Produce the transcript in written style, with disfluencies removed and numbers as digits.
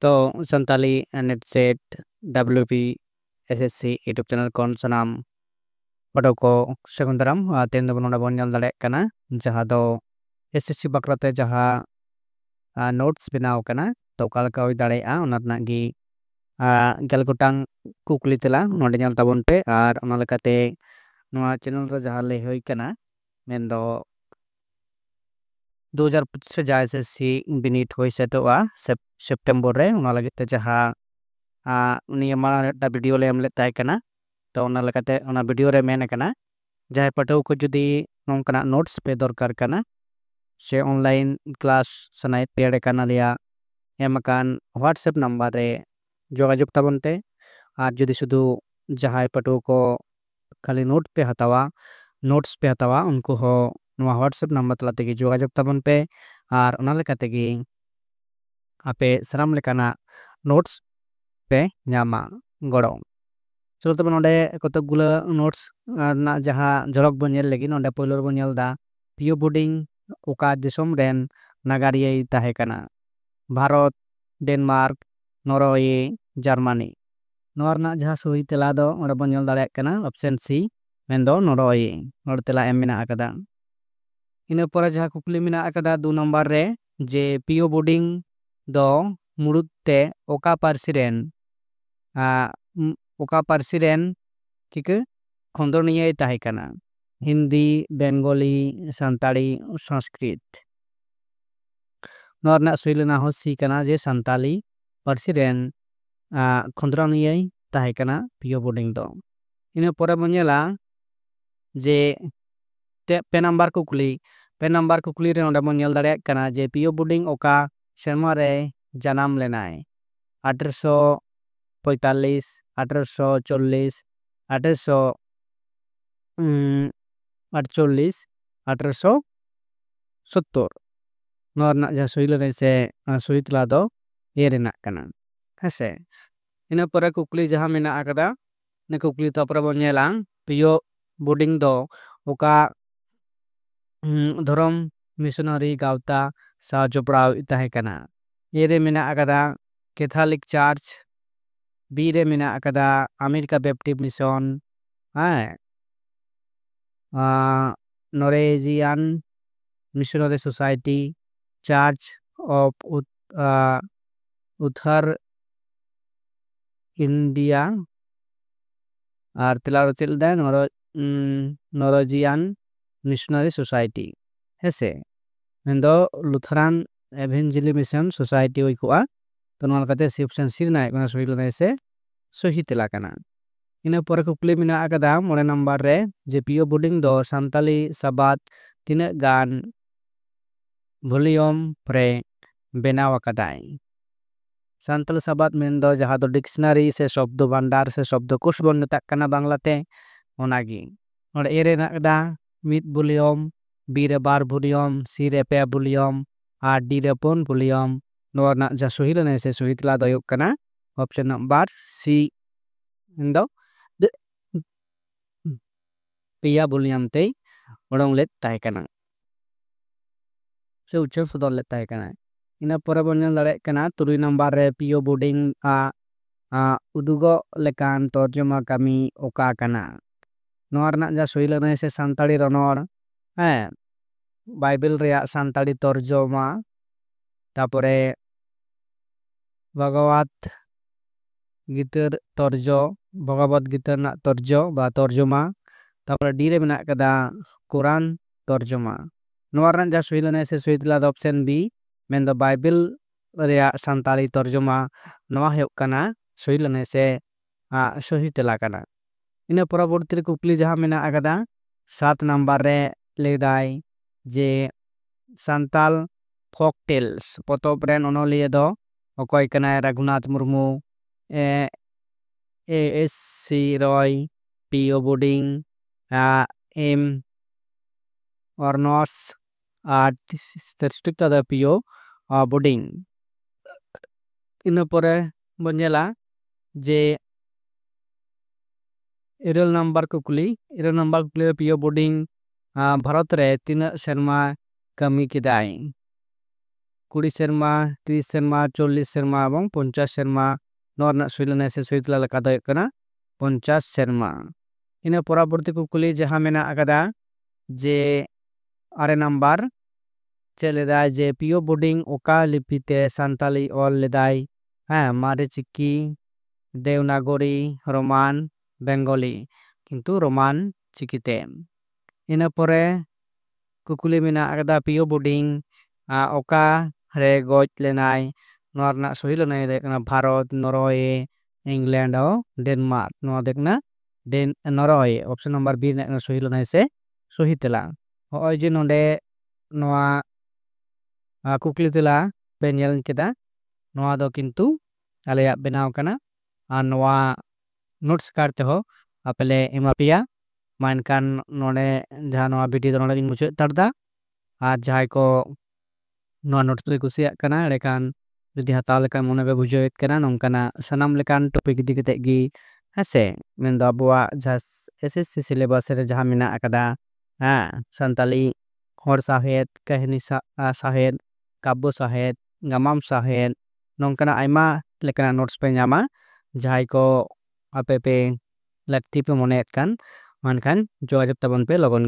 तो Santali net set WP SSC YouTube channel कौन सनाम पढ़ो को सगुन दाराम तेन दो नोडा बोन ñel दाड़े कना जहां दो SSC बकराते जहां नोट्स बनाव कना तो ओका लेका हुई दाड़ेया ओना रनाग गी गेल गोटांग कुकली तेला नोडे ñel ताबोन पे आर ओना लेकाते नोआ चैनल रे जहां लई हुई कना मेन दो 2025 रे जा SSC बिनिट हुई सेटोआ सेप्टेम्बर रे ओना लगिते जहां निया माड़ा वीडियो ले एम ले ताय कना तो ओना लेकाते ओना वीडियो रे मेन कना जहां पटाव को जुदी नोंकना नोट्स पे दरकार कना से ऑनलाइन क्लास सनाय पेड़ कना लिया एमकान व्हाट्सएप नंबर रे जोगाजोग ताबन पे आर जुदी शुधु जहां पटाव को खाली नोट्स पे हतावा उनको हो नोआ व्हाट्सएप नंबर तला तेगी जोगाजोग ताबन पे आर ओना लेकाते गी आपे सराम लेकाना नोट्स पे ᱧᱟᱢᱟ गड़ो चलो तब नोडे कतक गुला नोट्स ना जहां जड़क बन ñel लेगी नोडे पहले बन ñel दा पियो बोर्डिंग ओका दिसोम रेन नागारिया ताहे कना भारत डेनमार्क नॉर्वे जर्मनी नोरना जहां सही तेला दो ओडे बन ñel दाड़े कना ऑप्शन सी मेंदो नॉर्वे नोड तेला एम मेना आकदा इना परे जहां कुकली मेना आकदा 2 नंबर रे जे पियो बोर्डिंग दो मुरुत ते ओका पारसी रेन ओका पारसी रेन चिक खंदरनिया ताहे कना हिंदी बेंगली संताली संस्कृत नोरना सुइलना हो सी कना जे संताली पारसी रेन खंदरनिया ताहे कना पियो बोर्डिंग दो इना परे बनेला जे पे नंबर कुकली रे नोडे बन ñel दाड़े कना जे पियो बोर्डिंग ओका शर्मा रे जनाम लेनाय 1845 1840 1848 1870 नोरना जहां सुइल रे से सुइतला दो ए रेना कना हसे इना परे कुकली जहां मेना आकदा ने कुकली तो परे बन ñela पियो बोर्डिंग दो ओका धरम मिशनरी गावता सा जोपड़ाव ताहे कना ए रे मेना आकदा कैथोलिक चर्च बी रे मेना आकदा America Baptist mission Norwegian missionary society church of उत्तर इंडिया आर तिलारो तिल दे नॉर्वेजियन मिशनरी सोसाइटी हेसे मेंदो लुथरान एवेंजेलिक मिशन सोसाइटी होई कोआ तो नोआ लकाते सी ऑप्शन सी ना कना सुइलना से सही तेला कना इना परे कुकली मेना आकदा 9 नंबर रे जे पियो बोर्डिंग दो संताली सबात तिना गान वॉल्यूम प्रे बेनाव आकदाय संताल सबात मेंदो जहां दो डिक्शनरी से शब्द भंडार से शब्द कोश बन मेताक कना बांग्लाते ओनागी नोडे ए रे नाकदा मिड वॉल्यूम बी रे 12 वॉल्यूम सी रे 2 वॉल्यूम आर डी रे 4 वॉल्यूम नोरना जा सहिलना से सहितला दयो कना ऑप्शन नंबर सी इंदो पिया वॉल्यूम ते ओडोंग ले ताहे कना से उच्चर फदल ले ताहे कना इना परे बन ñel दाड़े कना 3 नंबर रे पियो बोर्डिंग उदुगो लेकान तर्जुमा कमी ओका कना नोरना जा सहिलना से संताली रनोर बाइबल रे संताली तर्जुमा तापरे भगवत गीता ना तर्जो बा तर्जुमा तापरे डी रे मेना कदा कुरान तर्जुमा नोरना जा सहिलना से सहितला ऑप्शन बी मेंदो बाइबल रे संताली तर्जुमा नोआ हेउ कना सहिलना से सही तेला कना इना परवर्ती रे कुकली जहां मेना आकदा 7 नंबर रे लेदाय जे संताल फोक टेल्स पोतोब रेन ओनोलिया दो ओकय कना रघुनाथ मुर्मू एएससी रॉय पियो बोर्डिंग एम ऑर्नोस स्टैटिस्टिक दा पियो बोर्डिंग इन परे बनेला जे इरल नंबर कुकली पियो बोर्डिंग भारत रे 3 शर्मा कमी किदाई 20 serma 30 serma 40 serma ebong 50 serma noa rena soilana se soitla leka do kana 50 serma ina poraborti kukuli jaha mena akada je are number ᱪᱮᱫ ᱞᱮᱫᱟᱭ ᱡᱮ ᱯᱤᱭᱳ ᱵᱳর্ডিং ᱚᱠᱟ ᱞᱤᱯᱤᱛᱮ ᱥᱟᱱᱛᱟᱞᱤ ᱚᱞ ᱞᱮᱫᱟᱭ ᱢᱟᱨᱮ ᱪᱤᱠᱤ देवनागरी रोमान बेंगली किंतु रोमान चिकीते इन परे कुकुली मेना आकदा पियो बोर्डिंग ओका रे गज लेनाय नोआ रना सही लनाय देखना भारत नॉर्वे इंग्लैंड और डेनमार्क नोआ देखना नॉर्वे ऑप्शन नंबर बी ने सही लनाय से सही तेला होय जे नोंडे नोआ कुकुली तेला पेनियल केदा नोआ दो किंतु आलेया बनाव कना नोआ नोट्स कार्ड हो अपले एमापिया मानकान नोने जहां नोआ वीडियो नोने गिन मुझे तड़दा आज जहां को नोआ नोट्स पे कुसिया कना लेकान जुदी हताल लेकान मोने बे बुझेत कना नोंकाना सनाम लेकान टॉपिक दिगते गी हसे मेन दो अबुआ जहां एसएससी सिलेबस रे जहां मेना अकदा संताली हर साहेत कहनी साहेत काब्बो साहेत गमाम साहेत नोंकाना आइमा लेकाना नोट्स पे ᱧᱟᱢᱟ जहां को आपे पे लगती पे मोने kan mankan जोगाजोग ताबन पे लगन गे।